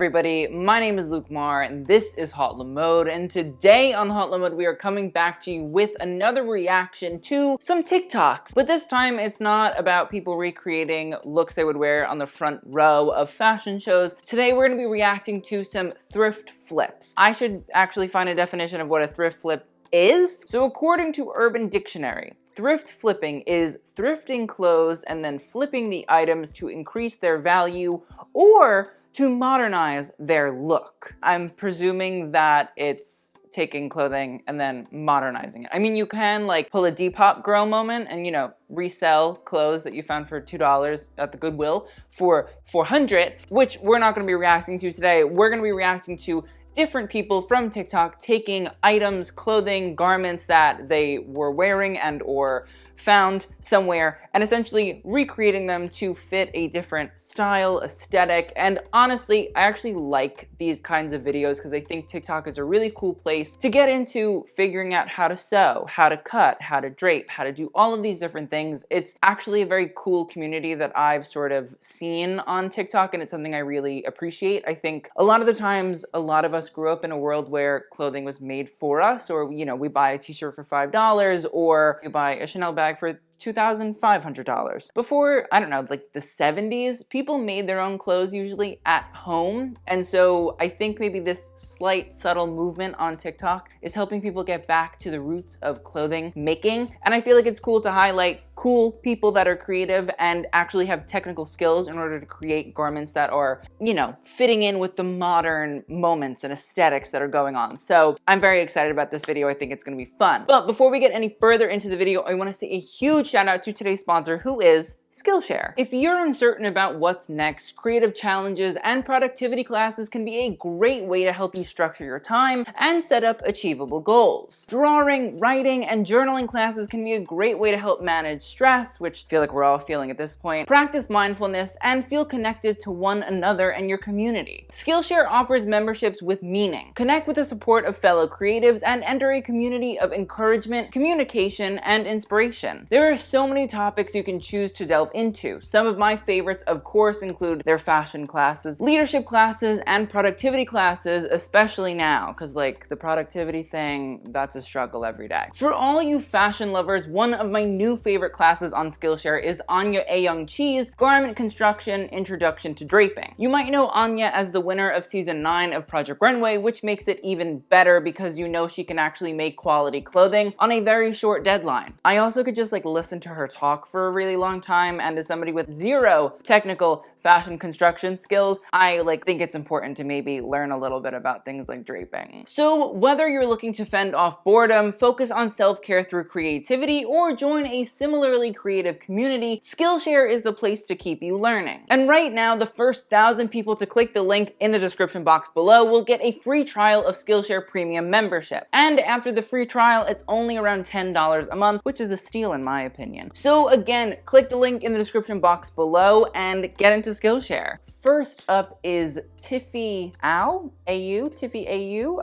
everybody, my name is Luke Mar and this is HauteLeMode, and today on HauteLeMode we are coming back to you with another reaction to some TikToks. But this time it's not about people recreating looks they would wear on the front row of fashion shows. Today we're going to be reacting to some thrift flips. I should actually find a definition of what a thrift flip is. So according to Urban Dictionary, thrift flipping is thrifting clothes and then flipping the items to increase their value or to modernize their look. I'm presuming that it's taking clothing and then modernizing it. I mean, you can like pull a Depop girl moment and, you know, resell clothes that you found for $2 at the Goodwill for $400, which we're not gonna be reacting to today. We're gonna be reacting to different people from TikTok taking items, clothing, garments that they were wearing and or found somewhere and essentially recreating them to fit a different style, aesthetic. And honestly, I actually like these kinds of videos because I think TikTok is a really cool place to get into figuring out how to sew, how to cut, how to drape, how to do all of these different things. It's actually a very cool community that I've sort of seen on TikTok, and it's something I really appreciate. I think a lot of the times, a lot of us grew up in a world where clothing was made for us, or, you know, we buy a t-shirt for $5 or you buy a Chanel bag for $2,500. Before, I don't know, like the 70s, people made their own clothes usually at home. And so I think maybe this slight subtle movement on TikTok is helping people get back to the roots of clothing making. And I feel like it's cool to highlight cool people that are creative and actually have technical skills in order to create garments that are, you know, fitting in with the modern moments and aesthetics that are going on. So I'm very excited about this video. I think it's gonna be fun. But before we get any further into the video, I wanna say a huge shout out to today's sponsor, who is Skillshare. If you're uncertain about what's next, creative challenges and productivity classes can be a great way to help you structure your time and set up achievable goals. Drawing, writing, and journaling classes can be a great way to help manage stress, which I feel like we're all feeling at this point, practice mindfulness, and feel connected to one another and your community. Skillshare offers memberships with meaning. Connect with the support of fellow creatives and enter a community of encouragement, communication, and inspiration. There are so many topics you can choose to delve into. Some of my favorites, of course, include their fashion classes, leadership classes, and productivity classes, especially now, because like the productivity thing, that's a struggle every day. For all you fashion lovers, one of my new favorite classes on Skillshare is Anya A. Young Cheese, Garment Construction Introduction to Draping. You might know Anya as the winner of season 9 of Project Runway, which makes it even better because you know she can actually make quality clothing on a very short deadline. I also could just like listen to her talk for a really long time, and as somebody with zero technical fashion construction skills, I like think it's important to maybe learn a little bit about things like draping. So whether you're looking to fend off boredom, focus on self-care through creativity, or join a similarly creative community, Skillshare is the place to keep you learning. And right now, the first 1,000 people to click the link in the description box below will get a free trial of Skillshare Premium membership. And after the free trial, it's only around $10 a month, which is a steal in my opinion. So again, click the link in the description box below and get into Skillshare. First up is Tiffy AU.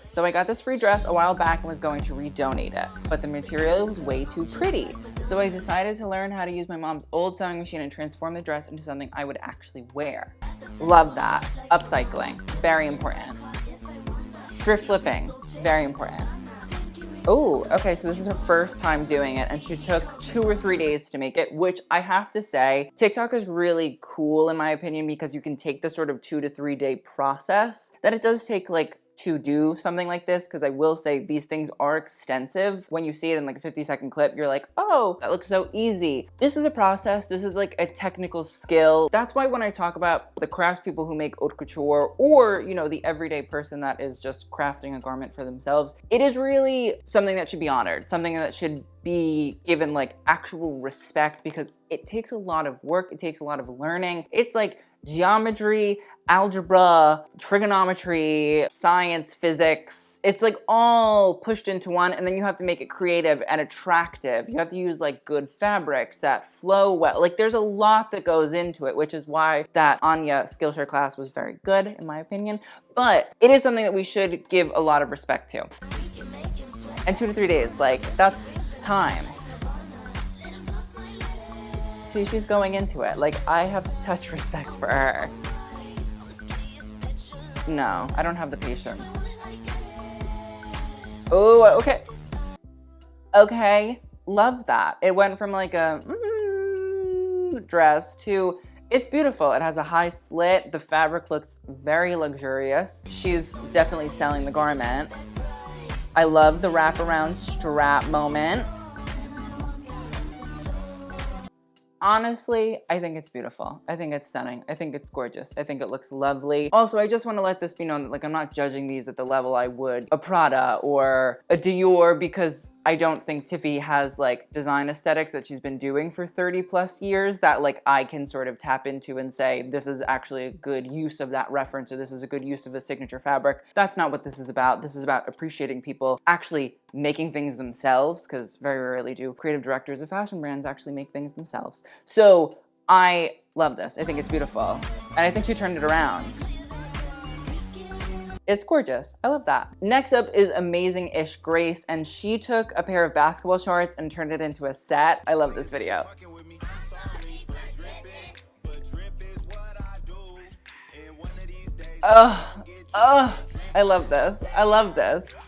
So I got this free dress a while back and was going to redonate it, but the material was way too pretty. So I decided to learn how to use my mom's old sewing machine and transform the dress into something I would actually wear. Love that. Upcycling, very important. Thrift flipping, very important. Oh, okay, so this is her first time doing it, and she took 2 or 3 days to make it, which I have to say, TikTok is really cool in my opinion because you can take the sort of 2 to 3 day process that it does take like to do something like this, because I will say these things are extensive. When you see it in like a 50-second clip, you're like, oh, that looks so easy. This is a process. This is like a technical skill. That's why when I talk about the craftspeople who make haute couture, or, you know, the everyday person that is just crafting a garment for themselves, it is really something that should be honored, something that should be given like actual respect, because it takes a lot of work. It takes a lot of learning. It's like geometry, algebra, trigonometry, science, physics. It's like all pushed into one, and then you have to make it creative and attractive. You have to use like good fabrics that flow well. Like there's a lot that goes into it, which is why that Anya Skillshare class was very good in my opinion. But it is something that we should give a lot of respect to. And 2 to 3 days, like that's time. See, she's going into it. Like, I have such respect for her. No, I don't have the patience. Oh, okay. Okay, love that. It went from like a dress to, it's beautiful. It has a high slit. The fabric looks very luxurious. She's definitely selling the garment. I love the wraparound strap moment. Honestly, I think it's beautiful. I think it's stunning. I think it's gorgeous. I think it looks lovely. Also, I just want to let this be known that like I'm not judging these at the level I would a Prada or a Dior, because I don't think Tiffy has like design aesthetics that she's been doing for 30 plus years that like I can sort of tap into and say, this is actually a good use of that reference, or this is a good use of a signature fabric. That's not what this is about. This is about appreciating people actually making things themselves, because very rarely do creative directors of fashion brands actually make things themselves. So I love this. I think it's beautiful. And I think she turned it around. It's gorgeous. I love that. Next up is Amazing-ish Grace, and she took a pair of basketball shorts and turned it into a set. I love this video. I love this. I love this.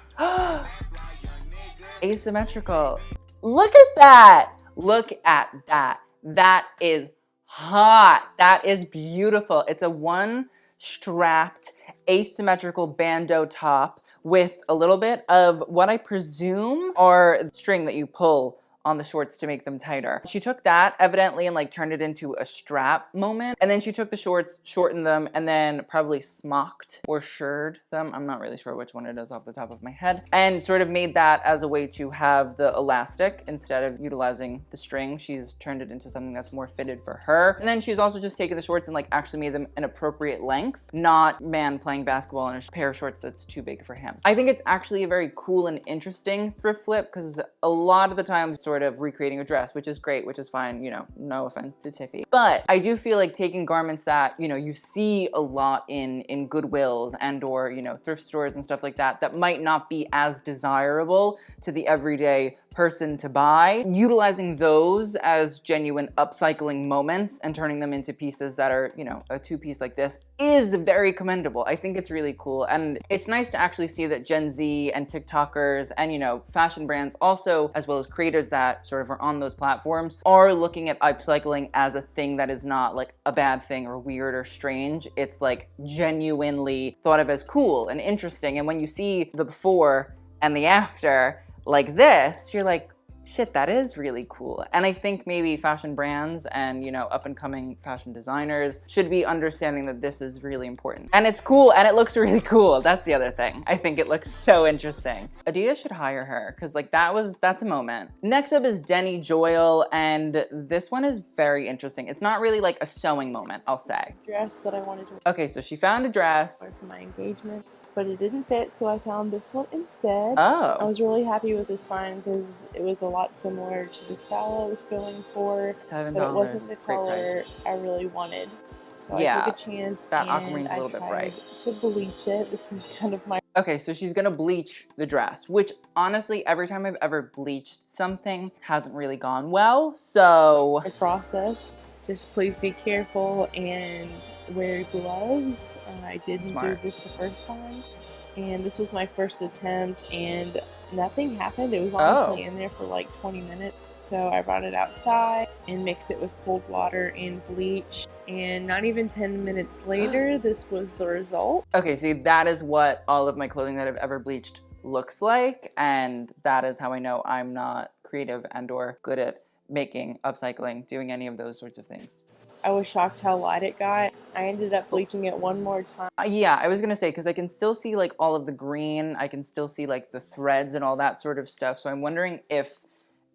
Asymmetrical. Look at that. Look at that. That is hot. That is beautiful. It's a one-strapped asymmetrical bandeau top with a little bit of what I presume are string that you pull on the shorts to make them tighter. She took that evidently and like turned it into a strap moment. And then she took the shorts, shortened them, and then probably smocked or shirred them. I'm not really sure which one it is off the top of my head. And sort of made that as a way to have the elastic instead of utilizing the string. She's turned it into something that's more fitted for her. And then she's also just taken the shorts and like actually made them an appropriate length, not man playing basketball in a pair of shorts that's too big for him. I think it's actually a very cool and interesting thrift flip, because a lot of the time sort of recreating a dress, which is great, which is fine, you know, no offense to Tiffy. But I do feel like taking garments that, you know, you see a lot in Goodwills and or, you know, thrift stores and stuff like that, that might not be as desirable to the everyday person to buy, utilizing those as genuine upcycling moments and turning them into pieces that are, you know, a two-piece like this is very commendable. I think it's really cool. And it's nice to actually see that Gen Z and TikTokers and, you know, fashion brands also, as well as creators that sort of are on those platforms, are looking at upcycling as a thing that is not like a bad thing or weird or strange. It's like genuinely thought of as cool and interesting. And when you see the before and the after like this, you're like, shit, that is really cool. And I think maybe fashion brands and, you know, up and coming fashion designers should be understanding that this is really important. And it's cool and it looks really cool. That's the other thing. I think it looks so interesting. Adidas should hire her, because like that's a moment. Next up is Denny Joyle, and this one is very interesting. It's not really like a sewing moment, I'll say. Dress that I wanted to wear. Okay, so she found a dress For my engagement, but it didn't fit, so I found this one instead. Oh. I was really happy with this find because it was a lot similar to the style I was going for. $7. But it wasn't the Great color price. I really wanted. So Yeah, I took a chance. that and aquamarine's a little bit I bright. tried to bleach it. This is kind of my Okay, so she's gonna bleach the dress, which honestly, every time I've ever bleached something hasn't really gone well, so. process. Just please be careful and wear gloves. I didn't Smart. do this the first time. And this was my first attempt and nothing happened. It was honestly in there for like 20 minutes. So I brought it outside and mixed it with cold water and bleach. And not even 10 minutes later, this was the result. Okay, see, that is what all of my clothing that I've ever bleached looks like. And that is how I know I'm not creative and or good at making, upcycling, doing any of those sorts of things. I was shocked how light it got. I ended up bleaching it one more time. Yeah, I was gonna say, because I can still see like all of the green, I can still see like the threads and all that sort of stuff. So I'm wondering if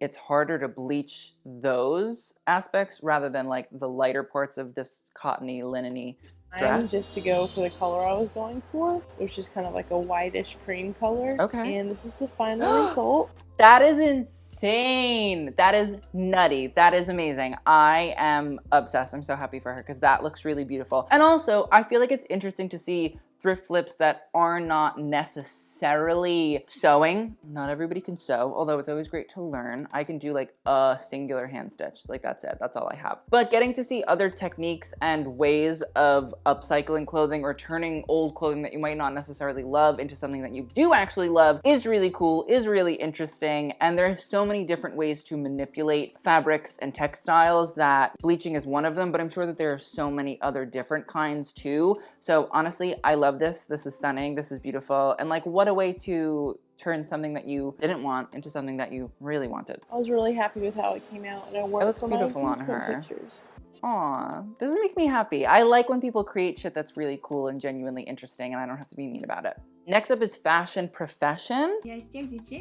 it's harder to bleach those aspects rather than like the lighter parts of this cottony, linen-y dress. Just to go for the color I was going for, which is kind of like a whitish cream color. Okay. And this is the final result. That is insane. That is nutty. That is amazing. I am obsessed. I'm so happy for her because that looks really beautiful. And also, I feel like it's interesting to see thrift flips that are not necessarily sewing. Not everybody can sew, although it's always great to learn. I can do like a singular hand stitch, like that's it, that's all I have. But getting to see other techniques and ways of upcycling clothing or turning old clothing that you might not necessarily love into something that you do actually love is really cool, is really interesting, and there are so many different ways to manipulate fabrics and textiles that bleaching is one of them, but I'm sure that there are so many other different kinds too. So honestly, I love this. This is stunning. This is beautiful. And like, what a way to turn something that you didn't want into something that you really wanted. I was really happy with how it came out, and I wore it for my engagement pictures. Aw, this make me happy. I like when people create shit that's really cool and genuinely interesting and I don't have to be mean about it. Next up is fashion profession.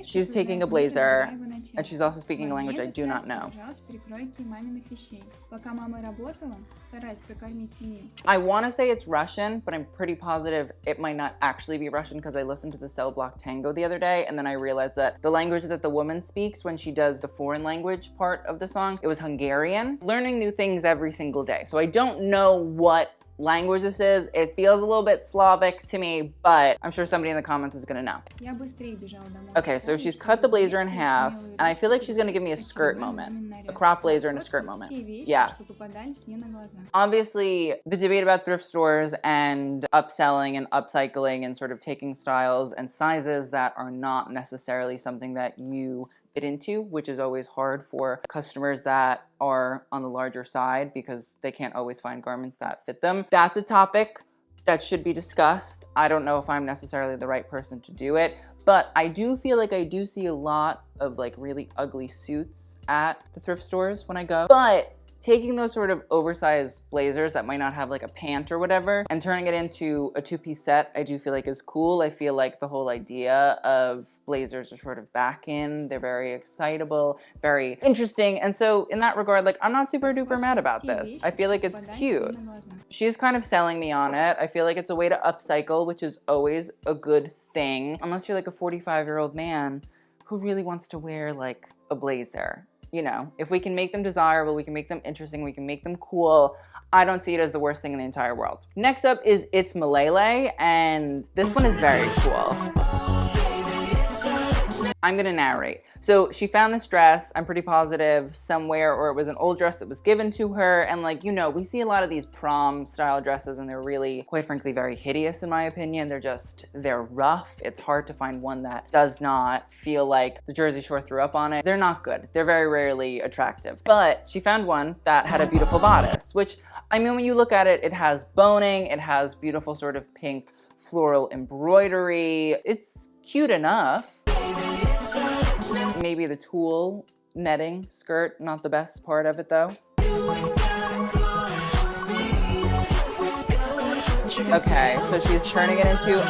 She's taking a blazer and she's also speaking a language I do not know. I want to say it's Russian, but I'm pretty positive it might not actually be Russian because I listened to the Cell Block Tango the other day and then I realized that the language that the woman speaks when she does the foreign language part of the song, it was Hungarian. Learning new things every single day. So I don't know what language this is. It feels a little bit Slavic to me, but I'm sure somebody in the comments is gonna know. Okay, so she's cut the blazer in half, and I feel like she's gonna give me a skirt moment. A crop blazer and a skirt moment. Yeah. Obviously, the debate about thrift stores and upselling and upcycling and sort of taking styles and sizes that are not necessarily something that you fit into, which is always hard for customers that are on the larger side because they can't always find garments that fit them. That's a topic that should be discussed. I don't know if I'm necessarily the right person to do it, but I do feel like I do see a lot of like really ugly suits at the thrift stores when I go. But taking those sort of oversized blazers that might not have like a pant or whatever and turning it into a two-piece set, I do feel like is cool. I feel like the whole idea of blazers are sort of back in. They're very excitable, very interesting. And so in that regard, like I'm not super duper mad about this. I feel like it's cute. She's kind of selling me on it. I feel like it's a way to upcycle, which is always a good thing. Unless you're like a 45-year-old man who really wants to wear like a blazer. You know, if we can make them desirable, we can make them interesting, we can make them cool, I don't see it as the worst thing in the entire world. Next up is It's Malele, and this one is very cool. I'm gonna narrate. So she found this dress, I'm pretty positive, somewhere, or it was an old dress that was given to her. And like, you know, we see a lot of these prom style dresses and they're really, quite frankly, very hideous in my opinion. They're rough. It's hard to find one that does not feel like the Jersey Shore threw up on it. They're not good. They're very rarely attractive. But she found one that had a beautiful bodice, which, I mean, when you look at it, it has boning, it has beautiful sort of pink floral embroidery. It's cute enough. Maybe the tulle netting skirt, not the best part of it though. Okay, so she's turning it into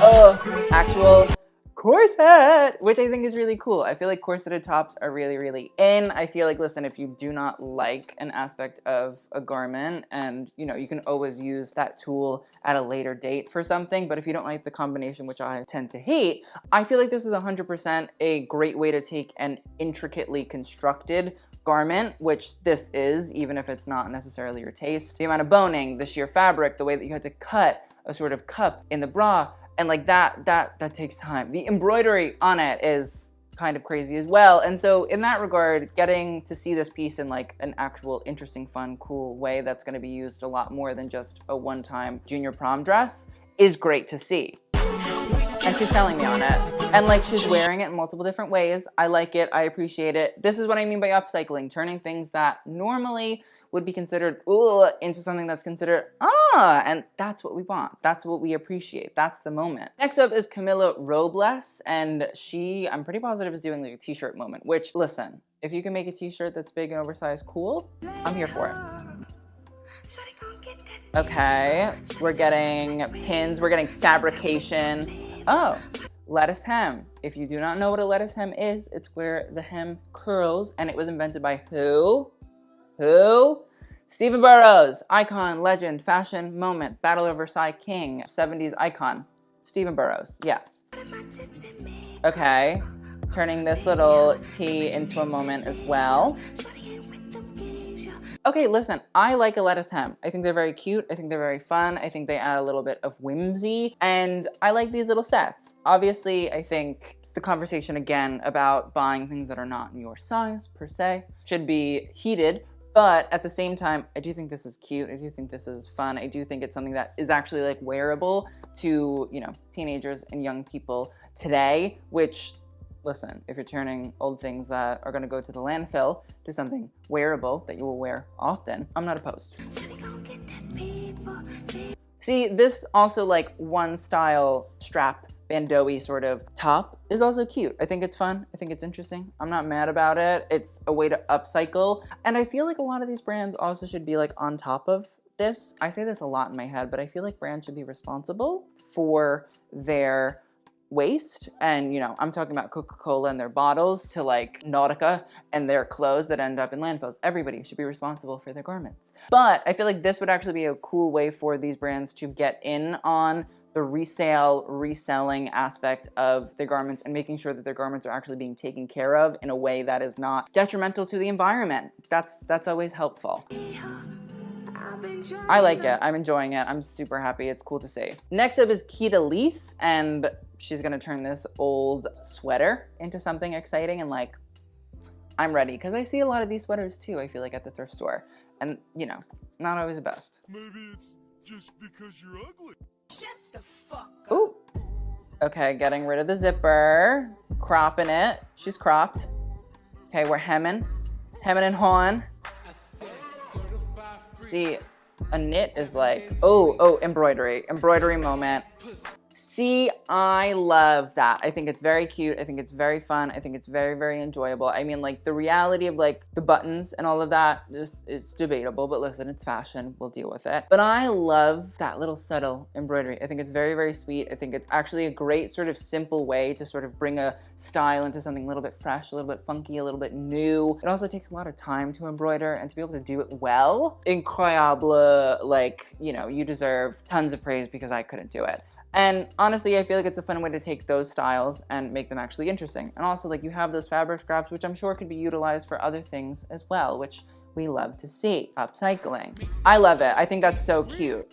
actual corset, which I think is really cool. I feel like corseted tops are really, really in. I feel like, listen, if you do not like an aspect of a garment and, you know, you can always use that tool at a later date for something, but if you don't like the combination, which I tend to hate, I feel like this is 100% a great way to take an intricately constructed garment, which this is, even if it's not necessarily your taste. The amount of boning, the sheer fabric, the way that you had to cut a sort of cup in the bra, and like that takes time. The embroidery on it is kind of crazy as well. And so in that regard, getting to see this piece in like an actual interesting, fun, cool way that's gonna be used a lot more than just a one-time junior prom dress is great to see. And she's selling me on it. And like she's wearing it in multiple different ways. I like it, I appreciate it. This is what I mean by upcycling, turning things that normally would be considered into something that's considered and that's what we want. That's what we appreciate. That's the moment. Next up is Camila Robles, and she, I'm pretty positive, is doing like a t-shirt moment, which, listen, if you can make a t-shirt that's big and oversized, cool, I'm here for it. Okay, we're getting pins, we're getting fabrication. Oh, lettuce hem. If you do not know what a lettuce hem is, it's where the hem curls, and it was invented by who? Who? Stephen Burrows, icon, legend, fashion, moment, Battle of Versailles king, 70s icon. Stephen Burrows, yes. Okay, turning this little tee into a moment as well. Okay, listen, I like a lettuce hem. I think they're very cute. I think they're very fun. I think they add a little bit of whimsy, and I like these little sets. Obviously, I think the conversation again about buying things that are not in your size per se should be heated, but at the same time, I do think this is cute. I do think this is fun. I do think it's something that is actually like wearable to, you know, teenagers and young people today, which, listen, if you're turning old things that are gonna go to the landfill to something wearable that you will wear often, I'm not opposed. See, this also like one style strap bandeau-y sort of top is also cute. I think it's fun. I think it's interesting. I'm not mad about it. It's a way to upcycle. And I feel like a lot of these brands also should be like on top of this. I say this a lot in my head, but I feel like brands should be responsible for their waste. And, you know, I'm talking about Coca-Cola and their bottles to like Nautica and their clothes that end up in landfills. Everybody should be responsible for their garments. But I feel like this would actually be a cool way for these brands to get in on the resale, reselling aspect of their garments and making sure that their garments are actually being taken care of in a way that is not detrimental to the environment. That's always helpful. I like it. I'm enjoying it. I'm super happy. It's cool to see. Next up is Keita, and she's gonna turn this old sweater into something exciting, and like, I'm ready, because I see a lot of these sweaters too, I feel like, at the thrift store. And, you know, not always the best. Maybe it's just because you're ugly. Shut the fuck up. Ooh. Okay, getting rid of the zipper, cropping it. She's cropped. Okay, we're hemming and hawing. See, a knit is like, oh, embroidery moment. See, I love that. I think it's very cute. I think it's very fun. I think it's very, very enjoyable. I mean, like, the reality of like the buttons and all of that is debatable, but listen, it's fashion. We'll deal with it. But I love that little subtle embroidery. I think it's very, very sweet. I think it's actually a great sort of simple way to sort of bring a style into something a little bit fresh, a little bit funky, a little bit new. It also takes a lot of time to embroider, and to be able to do it well, incroyable. Like, you know, you deserve tons of praise, because I couldn't do it. And honestly, I feel like it's a fun way to take those styles and make them actually interesting. And also, like, you have those fabric scraps, which I'm sure could be utilized for other things as well, which we love to see. Upcycling. I love it. I think that's so cute.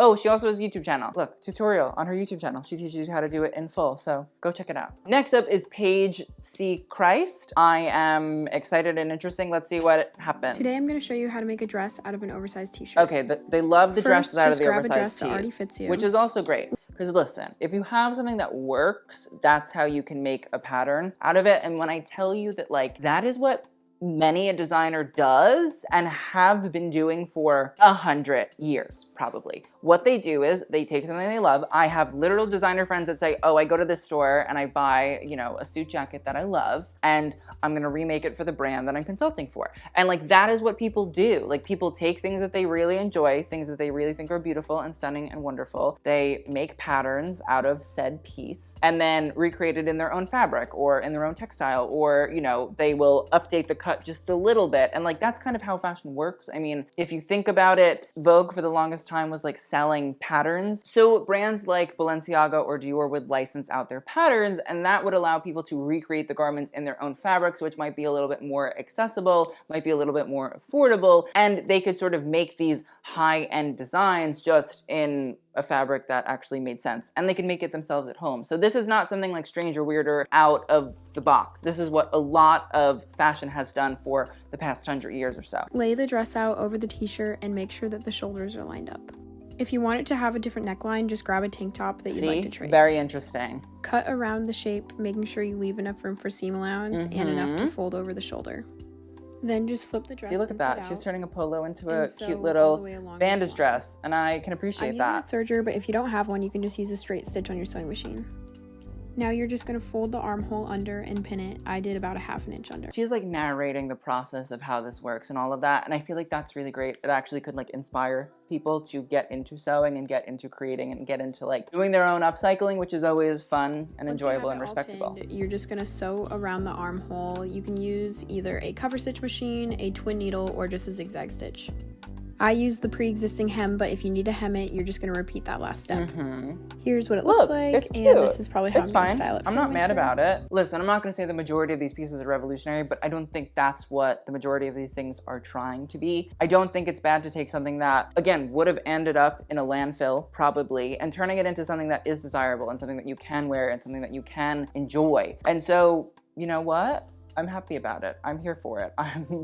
Oh, she also has a YouTube channel. Look, tutorial on her YouTube channel. She teaches you how to do it in full, so go check it out. Next up is Paige C. Christ. I am excited and interesting. Let's see what happens. Today I'm gonna show you how to make a dress out of an oversized t-shirt. Okay, they love the dresses out of the oversized tees, which is also great. Because listen, if you have something that works, that's how you can make a pattern out of it. And when I tell you that, like, that is what many a designer does and have been doing for 100 years, probably. What they do is they take something they love. I have literal designer friends that say, oh, I go to this store and I buy, you know, a suit jacket that I love, and I'm gonna remake it for the brand that I'm consulting for. And like, that is what people do. Like, people take things that they really enjoy, things that they really think are beautiful and stunning and wonderful. They make patterns out of said piece and then recreate it in their own fabric or in their own textile, or, you know, they will update the cut just a little bit. And like, that's kind of how fashion works. I mean, if you think about it, Vogue for the longest time was like selling patterns. So brands like Balenciaga or Dior would license out their patterns, and that would allow people to recreate the garments in their own fabrics, which might be a little bit more accessible, might be a little bit more affordable, and they could sort of make these high-end designs just in a fabric that actually made sense, and they can make it themselves at home. So this is not something like strange or weird or out of the box. This is what a lot of fashion has done for the past 100 years or so. Lay the dress out over the t-shirt and make sure that the shoulders are lined up. If you want it to have a different neckline, just grab a tank top that you'd like to trace. Very interesting. Cut around the shape, making sure you leave enough room for seam allowance and enough to fold over the shoulder. Then just flip the dress. See, look at that. She's turning a polo into a cute little bandage dress, and I can appreciate that. I'm using a serger, but if you don't have one, you can just use a straight stitch on your sewing machine. Now you're just gonna fold the armhole under and pin it. I did about a ½ inch under. She's like narrating the process of how this works and all of that, and I feel like that's really great. It actually could like inspire people to get into sewing and get into creating and get into like doing their own upcycling, which is always fun and enjoyable and respectable. Pinned, you're just gonna sew around the armhole. You can use either a cover stitch machine, a twin needle, or just a zigzag stitch. I use the pre-existing hem, but if you need to hem it, you're just gonna repeat that last step. Here's what it looks like, it's cute. and this is probably how It's I'm gonna fine. style it for I'm not mad winter. about it. Listen, I'm not gonna say the majority of these pieces are revolutionary, but I don't think that's what the majority of these things are trying to be. I don't think it's bad to take something that, again, would have ended up in a landfill, probably, and turning it into something that is desirable and something that you can wear and something that you can enjoy. And so, you know what? I'm happy about it. I'm here for it.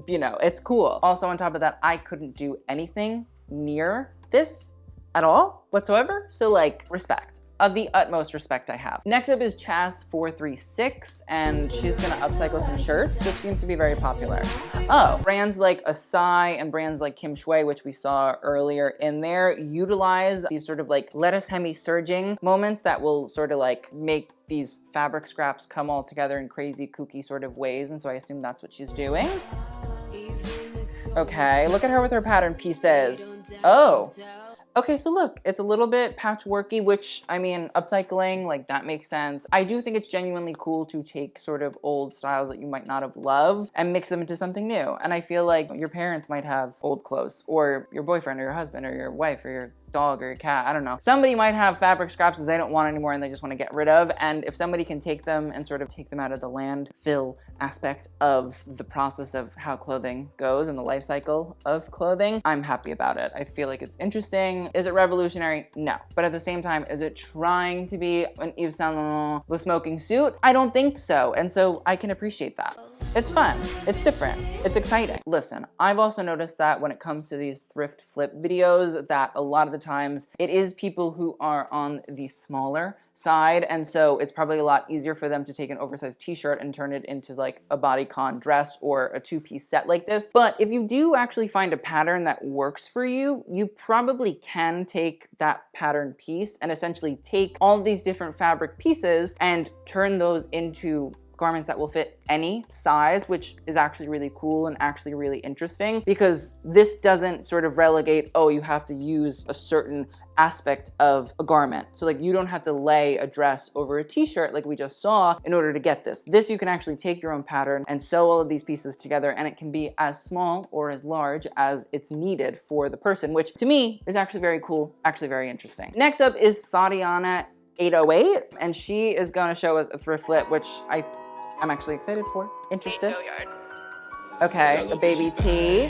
You know, it's cool. Also, on top of that, I couldn't do anything near this at all whatsoever. So like, respect. Of the utmost respect I have. Next up is Chas436, and she's gonna upcycle some shirts, which seems to be very popular. Oh, brands like Asai and brands like Kim Shui, which we saw earlier in there, utilize these sort of like lettuce hemi surging moments that will sort of like make these fabric scraps come all together in crazy kooky sort of ways, and so I assume that's what she's doing. Okay, look at her with her pattern pieces. Oh. Okay, so look, it's a little bit patchworky, which, I mean, upcycling, like, that makes sense. I do think it's genuinely cool to take sort of old styles that you might not have loved and mix them into something new. And I feel like your parents might have old clothes, or your boyfriend or your husband or your wife or your dog or your cat, I don't know. Somebody might have fabric scraps that they don't want anymore and they just want to get rid of. And if somebody can take them and sort of take them out of the landfill aspect of the process of how clothing goes and the life cycle of clothing, I'm happy about it. I feel like it's interesting. Is it revolutionary? No. But at the same time, is it trying to be an Yves Saint Laurent the smoking suit? I don't think so. And so I can appreciate that. It's fun, it's different, it's exciting. Listen, I've also noticed that when it comes to these thrift flip videos, that a lot of the times it is people who are on the smaller side, and so it's probably a lot easier for them to take an oversized t-shirt and turn it into like a bodycon dress or a two-piece set like this. But if you do actually find a pattern that works for you, you probably can take that pattern piece and essentially take all these different fabric pieces and turn those into garments that will fit any size, which is actually really cool and actually really interesting, because this doesn't sort of relegate, oh, you have to use a certain aspect of a garment. So like, you don't have to lay a dress over a t-shirt like we just saw in order to get this. This, you can actually take your own pattern and sew all of these pieces together, and it can be as small or as large as it's needed for the person, which to me is actually very cool, actually very interesting. Next up is Tatiana 808, and she is going to show us a thrift flip, which I'm actually excited for, interested. Okay, a baby tee.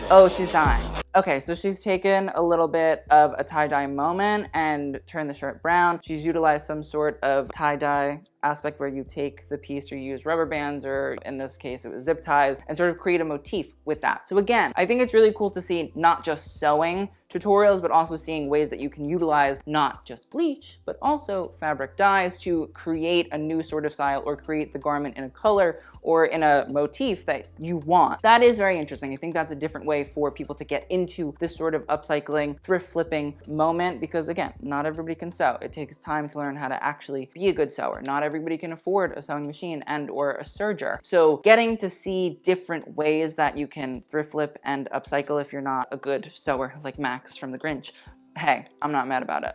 Oh, she's dying. Okay, so she's taken a little bit of a tie-dye moment and turned the shirt brown. She's utilized some sort of tie-dye aspect where you take the piece or you use rubber bands, or in this case, it was zip ties, and sort of create a motif with that. So again, I think it's really cool to see not just sewing tutorials, but also seeing ways that you can utilize not just bleach, but also fabric dyes to create a new sort of style or create the garment in a color or in a motif that you want. That is very interesting. I think that's a different way for people to get into this sort of upcycling, thrift flipping moment, because again, not everybody can sew. It takes time to learn how to actually be a good sewer. Not everybody can afford a sewing machine and or a serger. So getting to see different ways that you can thrift flip and upcycle if you're not a good sewer like Max from The Grinch, hey, I'm not mad about it.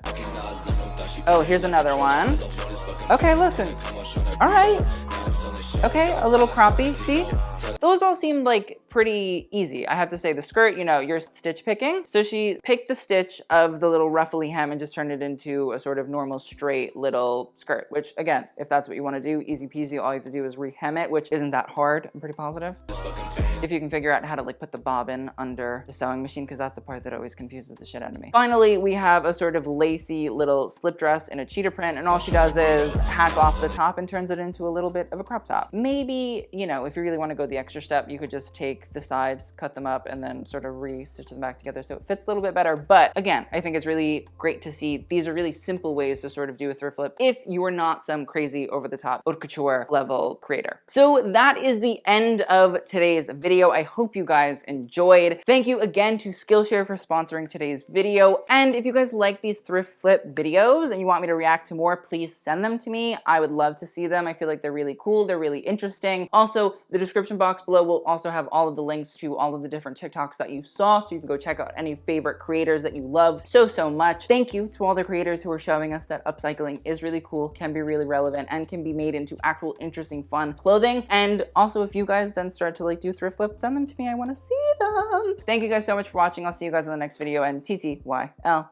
Oh, here's another one. Okay, listen. All right. Okay, a little croppy, see? Those all seemed like pretty easy. I have to say, the skirt, you know, you're stitch picking. So she picked the stitch of the little ruffly hem and just turned it into a sort of normal straight little skirt, which again, if that's what you want to do, easy peasy, all you have to do is rehem it, which isn't that hard, I'm pretty positive. If you can figure out how to like put the bobbin under the sewing machine, because that's the part that always confuses the shit out of me. Finally, we have a sort of lacy little slip dress in a cheetah print, and all she does is hack off the top and turns it into a little bit of a crop top. Maybe, you know, if you really want to go the extra step, you could just take the sides, cut them up, and then sort of re-stitch them back together so it fits a little bit better. But again, I think it's really great to see these are really simple ways to sort of do a thrift flip if you are not some crazy over-the-top haute couture level creator. So that is the end of today's video. I hope you guys enjoyed. Thank you again to Skillshare for sponsoring today's video. And if you guys like these thrift flip videos and you want me to react to more, please send them to me. I would love to see them. I feel like they're really cool. They're really interesting. Also, the description box below will also have all of the links to all of the different TikToks that you saw, so you can go check out any favorite creators that you love so much. Thank you to all the creators who are showing us that upcycling is really cool, can be really relevant, and can be made into actual interesting, fun clothing. And also, if you guys then start to like do thrift flipped, send them to me. I want to see them. Thank you guys so much for watching. I'll see you guys in the next video, and TTYL.